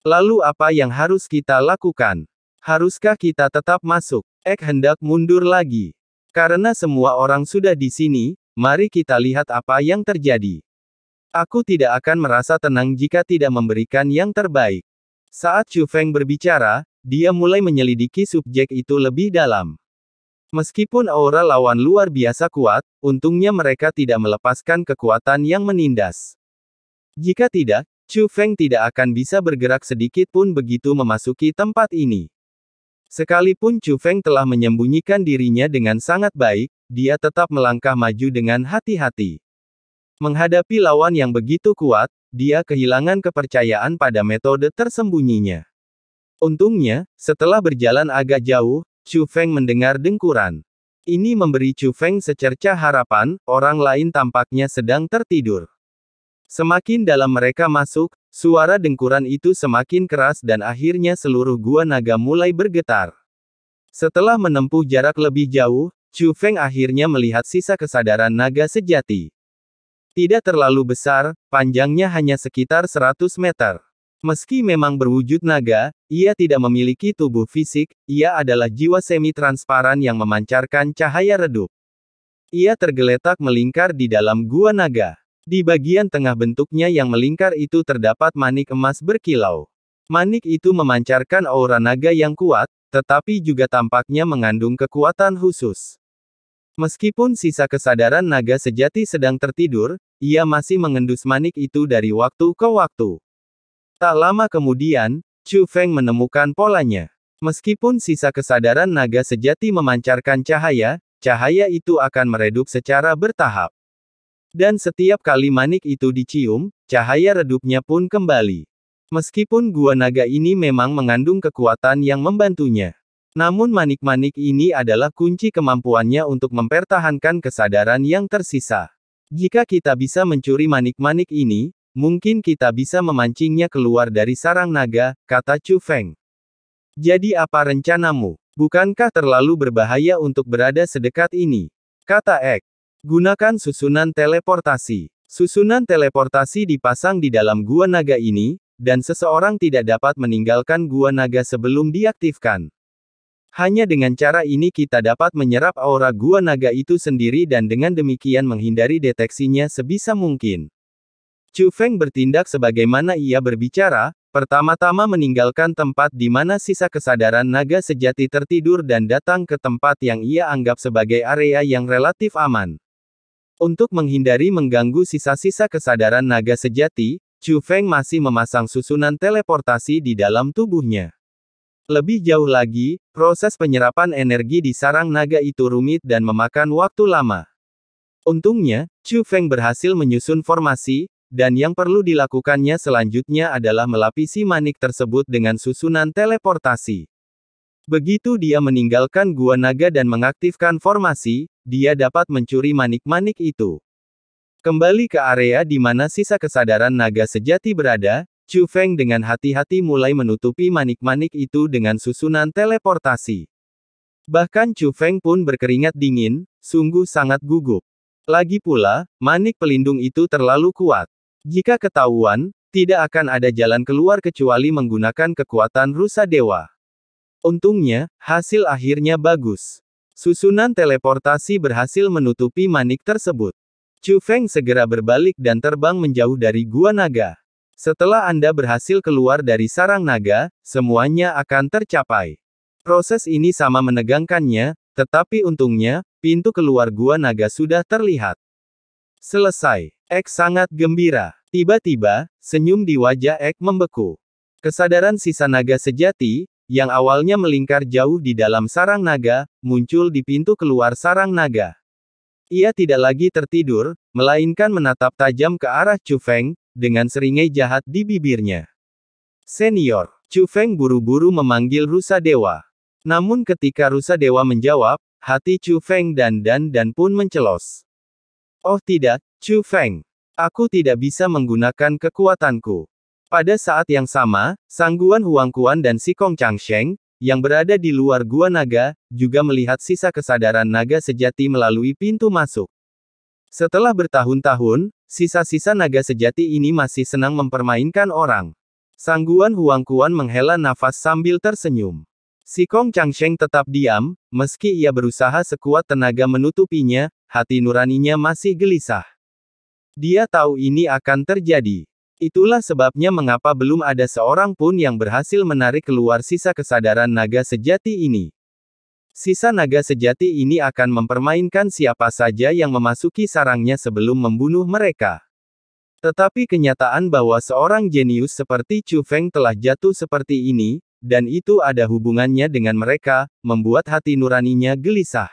Lalu apa yang harus kita lakukan? Haruskah kita tetap masuk? Ek hendak mundur lagi. Karena semua orang sudah di sini, mari kita lihat apa yang terjadi. Aku tidak akan merasa tenang jika tidak memberikan yang terbaik. Saat Chu Feng berbicara, dia mulai menyelidiki subjek itu lebih dalam. Meskipun aura lawan luar biasa kuat, untungnya mereka tidak melepaskan kekuatan yang menindas. Jika tidak, Chu Feng tidak akan bisa bergerak sedikit pun begitu memasuki tempat ini. Sekalipun Chu Feng telah menyembunyikan dirinya dengan sangat baik, dia tetap melangkah maju dengan hati-hati. Menghadapi lawan yang begitu kuat, dia kehilangan kepercayaan pada metode tersembunyinya. Untungnya, setelah berjalan agak jauh, Chu Feng mendengar dengkuran. Ini memberi Chu Feng secercah harapan, orang lain tampaknya sedang tertidur. Semakin dalam mereka masuk, suara dengkuran itu semakin keras dan akhirnya seluruh gua naga mulai bergetar. Setelah menempuh jarak lebih jauh, Chu Feng akhirnya melihat sisa kesadaran naga sejati. Tidak terlalu besar, panjangnya hanya sekitar 100 meter. Meski memang berwujud naga, ia tidak memiliki tubuh fisik, ia adalah jiwa semi-transparan yang memancarkan cahaya redup. Ia tergeletak melingkar di dalam gua naga. Di bagian tengah bentuknya yang melingkar itu terdapat manik emas berkilau. Manik itu memancarkan aura naga yang kuat, tetapi juga tampaknya mengandung kekuatan khusus. Meskipun sisa kesadaran naga sejati sedang tertidur, ia masih mengendus manik itu dari waktu ke waktu. Tak lama kemudian, Chu Feng menemukan polanya. Meskipun sisa kesadaran naga sejati memancarkan cahaya, cahaya itu akan meredup secara bertahap. Dan setiap kali manik itu dicium, cahaya redupnya pun kembali. Meskipun gua naga ini memang mengandung kekuatan yang membantunya. Namun manik-manik ini adalah kunci kemampuannya untuk mempertahankan kesadaran yang tersisa. Jika kita bisa mencuri manik-manik ini, mungkin kita bisa memancingnya keluar dari sarang naga, kata Chu Feng. Jadi apa rencanamu? Bukankah terlalu berbahaya untuk berada sedekat ini? Kata Ek. Gunakan susunan teleportasi. Susunan teleportasi dipasang di dalam gua naga ini, dan seseorang tidak dapat meninggalkan gua naga sebelum diaktifkan. Hanya dengan cara ini kita dapat menyerap aura gua naga itu sendiri dan dengan demikian menghindari deteksinya sebisa mungkin. Chu Feng bertindak sebagaimana ia berbicara, pertama-tama meninggalkan tempat di mana sisa kesadaran naga sejati tertidur dan datang ke tempat yang ia anggap sebagai area yang relatif aman. Untuk menghindari mengganggu sisa-sisa kesadaran naga sejati, Chu Feng masih memasang susunan teleportasi di dalam tubuhnya. Lebih jauh lagi, proses penyerapan energi di sarang naga itu rumit dan memakan waktu lama. Untungnya, Chu Feng berhasil menyusun formasi, dan yang perlu dilakukannya selanjutnya adalah melapisi manik tersebut dengan susunan teleportasi. Begitu dia meninggalkan gua naga dan mengaktifkan formasi, dia dapat mencuri manik-manik itu. Kembali ke area di mana sisa kesadaran naga sejati berada, Chu Feng dengan hati-hati mulai menutupi manik-manik itu dengan susunan teleportasi. Bahkan Chu Feng pun berkeringat dingin, sungguh sangat gugup. Lagi pula, manik pelindung itu terlalu kuat. Jika ketahuan, tidak akan ada jalan keluar kecuali menggunakan kekuatan rusa dewa. Untungnya, hasil akhirnya bagus. Susunan teleportasi berhasil menutupi manik tersebut. Chu Feng segera berbalik dan terbang menjauh dari gua naga. Setelah Anda berhasil keluar dari sarang naga, semuanya akan tercapai. Proses ini sama menegangkannya, tetapi untungnya, pintu keluar gua naga sudah terlihat. Selesai. Ek sangat gembira. Tiba-tiba, senyum di wajah Ek membeku. Kesadaran sisa naga sejati, yang awalnya melingkar jauh di dalam sarang naga, muncul di pintu keluar sarang naga. Ia tidak lagi tertidur, melainkan menatap tajam ke arah Chu Feng, dengan seringai jahat di bibirnya. Senior, Chu Feng buru-buru memanggil rusa dewa. Namun ketika rusa dewa menjawab, hati Chu Feng dan pun mencelos. Oh tidak, Chu Feng. Aku tidak bisa menggunakan kekuatanku. Pada saat yang sama, Sangguan Huangquan dan Sikong Changsheng, yang berada di luar gua naga, juga melihat sisa kesadaran naga sejati melalui pintu masuk. Setelah bertahun-tahun, sisa-sisa naga sejati ini masih senang mempermainkan orang. Sangguan Huangquan menghela nafas sambil tersenyum. Si Kong Changsheng tetap diam, meski ia berusaha sekuat tenaga menutupinya, hati nuraninya masih gelisah. Dia tahu ini akan terjadi. Itulah sebabnya mengapa belum ada seorang pun yang berhasil menarik keluar sisa kesadaran naga sejati ini. Sisa naga sejati ini akan mempermainkan siapa saja yang memasuki sarangnya sebelum membunuh mereka. Tetapi kenyataan bahwa seorang jenius seperti Chu Feng telah jatuh seperti ini, dan itu ada hubungannya dengan mereka, membuat hati nuraninya gelisah.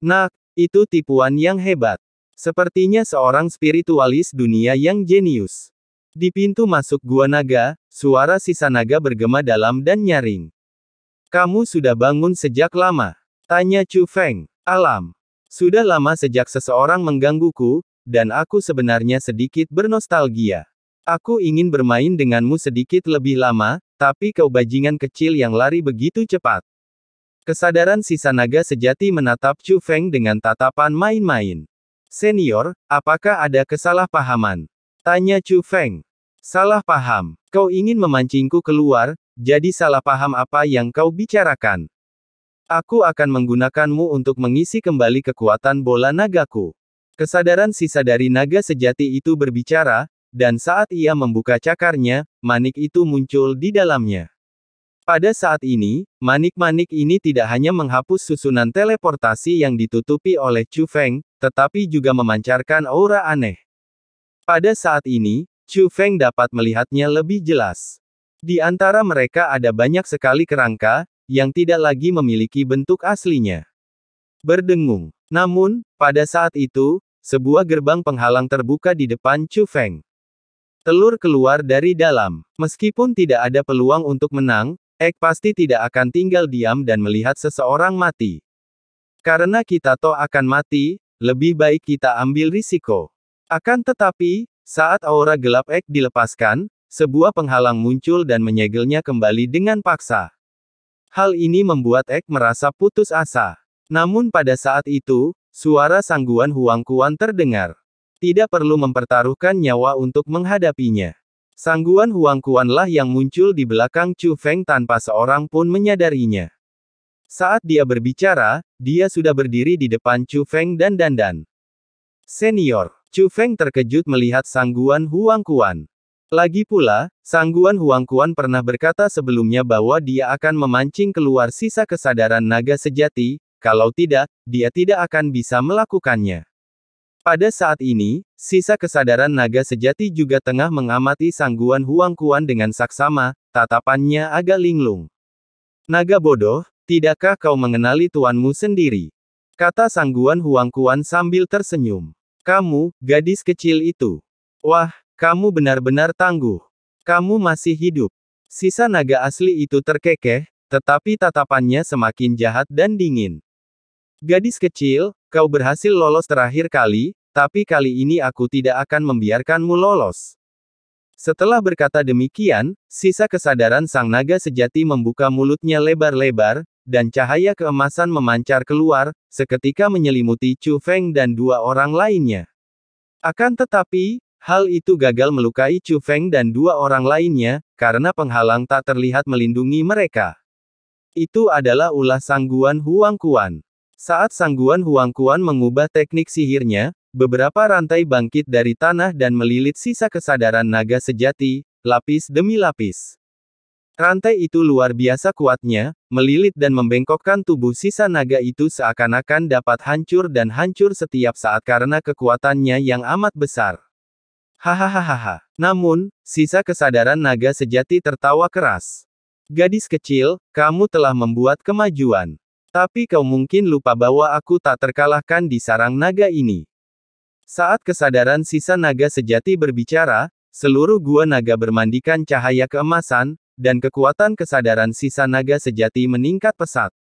Nah, itu tipuan yang hebat. Sepertinya seorang spiritualis dunia yang jenius. Di pintu masuk gua naga, suara sisa naga bergema dalam dan nyaring. Kamu sudah bangun sejak lama? Tanya Chu Feng. Alam. Sudah lama sejak seseorang menggangguku, dan aku sebenarnya sedikit bernostalgia. Aku ingin bermain denganmu sedikit lebih lama, tapi kau bajingan kecil yang lari begitu cepat. Kesadaran sisa naga sejati menatap Chu Feng dengan tatapan main-main. Senior, apakah ada kesalahpahaman? Tanya Chu Feng. Salah paham. Kau ingin memancingku keluar, jadi salah paham apa yang kau bicarakan. Aku akan menggunakanmu untuk mengisi kembali kekuatan bola nagaku. Kesadaran sisa dari naga sejati itu berbicara, dan saat ia membuka cakarnya, manik itu muncul di dalamnya. Pada saat ini, manik-manik ini tidak hanya menghapus susunan teleportasi yang ditutupi oleh Chu Feng, tetapi juga memancarkan aura aneh. Pada saat ini, Chu Feng dapat melihatnya lebih jelas. Di antara mereka ada banyak sekali kerangka, yang tidak lagi memiliki bentuk aslinya. Berdengung. Namun, pada saat itu, sebuah gerbang penghalang terbuka di depan Chu Feng. Telur keluar dari dalam. Meskipun tidak ada peluang untuk menang, Ek pasti tidak akan tinggal diam dan melihat seseorang mati. Karena kita toh akan mati, lebih baik kita ambil risiko. Akan tetapi, saat aura gelap Ek dilepaskan, sebuah penghalang muncul dan menyegelnya kembali dengan paksa. Hal ini membuat Ek merasa putus asa. Namun pada saat itu, suara sangguan Huangquan terdengar. Tidak perlu mempertaruhkan nyawa untuk menghadapinya. Sangguan Huangquanlah yang muncul di belakang Chu Feng tanpa seorang pun menyadarinya. Saat dia berbicara, dia sudah berdiri di depan Chu Feng dan Dandan. Senior, Chu Feng terkejut melihat sangguan Huangquan. Lagi pula, sangguan Huangquan pernah berkata sebelumnya bahwa dia akan memancing keluar sisa kesadaran naga sejati. Kalau tidak, dia tidak akan bisa melakukannya. Pada saat ini, sisa kesadaran naga sejati juga tengah mengamati sangguan Huangquan dengan saksama, tatapannya agak linglung. Naga bodoh, tidakkah kau mengenali tuanmu sendiri? Kata sangguan Huangquan sambil tersenyum. Kamu, gadis kecil itu. Wah, kamu benar-benar tangguh. Kamu masih hidup. Sisa naga asli itu terkekeh, tetapi tatapannya semakin jahat dan dingin. Gadis kecil, kau berhasil lolos terakhir kali, tapi kali ini aku tidak akan membiarkanmu lolos. Setelah berkata demikian, sisa kesadaran sang naga sejati membuka mulutnya lebar-lebar, dan cahaya keemasan memancar keluar, seketika menyelimuti Chu Feng dan dua orang lainnya. Akan tetapi, hal itu gagal melukai Chu Feng dan dua orang lainnya, karena penghalang tak terlihat melindungi mereka. Itu adalah ulah sangguan Huangquan. Saat sangguan Huangquan mengubah teknik sihirnya, beberapa rantai bangkit dari tanah dan melilit sisa kesadaran naga sejati, lapis demi lapis. Rantai itu luar biasa kuatnya, melilit dan membengkokkan tubuh sisa naga itu seakan-akan dapat hancur dan hancur setiap saat karena kekuatannya yang amat besar. Hahaha. Namun, sisa kesadaran naga sejati tertawa keras. Gadis kecil, kamu telah membuat kemajuan. Tapi kau mungkin lupa bahwa aku tak terkalahkan di sarang naga ini. Saat kesadaran sisa naga sejati berbicara, seluruh gua naga bermandikan cahaya keemasan, dan kekuatan kesadaran sisa naga sejati meningkat pesat.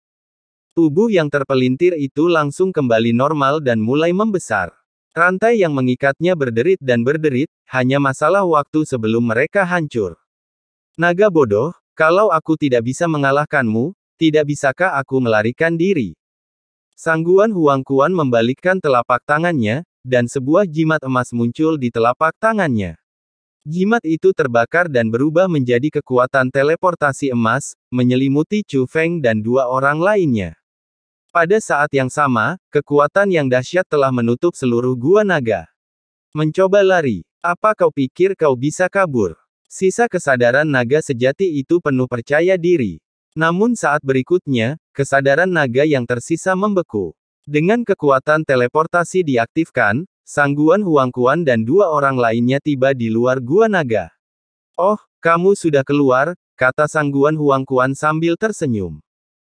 Tubuh yang terpelintir itu langsung kembali normal dan mulai membesar. Rantai yang mengikatnya berderit dan berderit, hanya masalah waktu sebelum mereka hancur. Naga bodoh, kalau aku tidak bisa mengalahkanmu, tidak bisakah aku melarikan diri? Sangguan Huangquan membalikkan telapak tangannya, dan sebuah jimat emas muncul di telapak tangannya. Jimat itu terbakar dan berubah menjadi kekuatan teleportasi emas, menyelimuti Chu Feng dan dua orang lainnya. Pada saat yang sama, kekuatan yang dahsyat telah menutup seluruh gua naga. Mencoba lari. Apa kau pikir kau bisa kabur? Sisa kesadaran naga sejati itu penuh percaya diri. Namun saat berikutnya, kesadaran naga yang tersisa membeku. Dengan kekuatan teleportasi diaktifkan, Sang Guan Huangquan dan dua orang lainnya tiba di luar gua naga. Oh, kamu sudah keluar, kata Sang Guan Huangquan sambil tersenyum.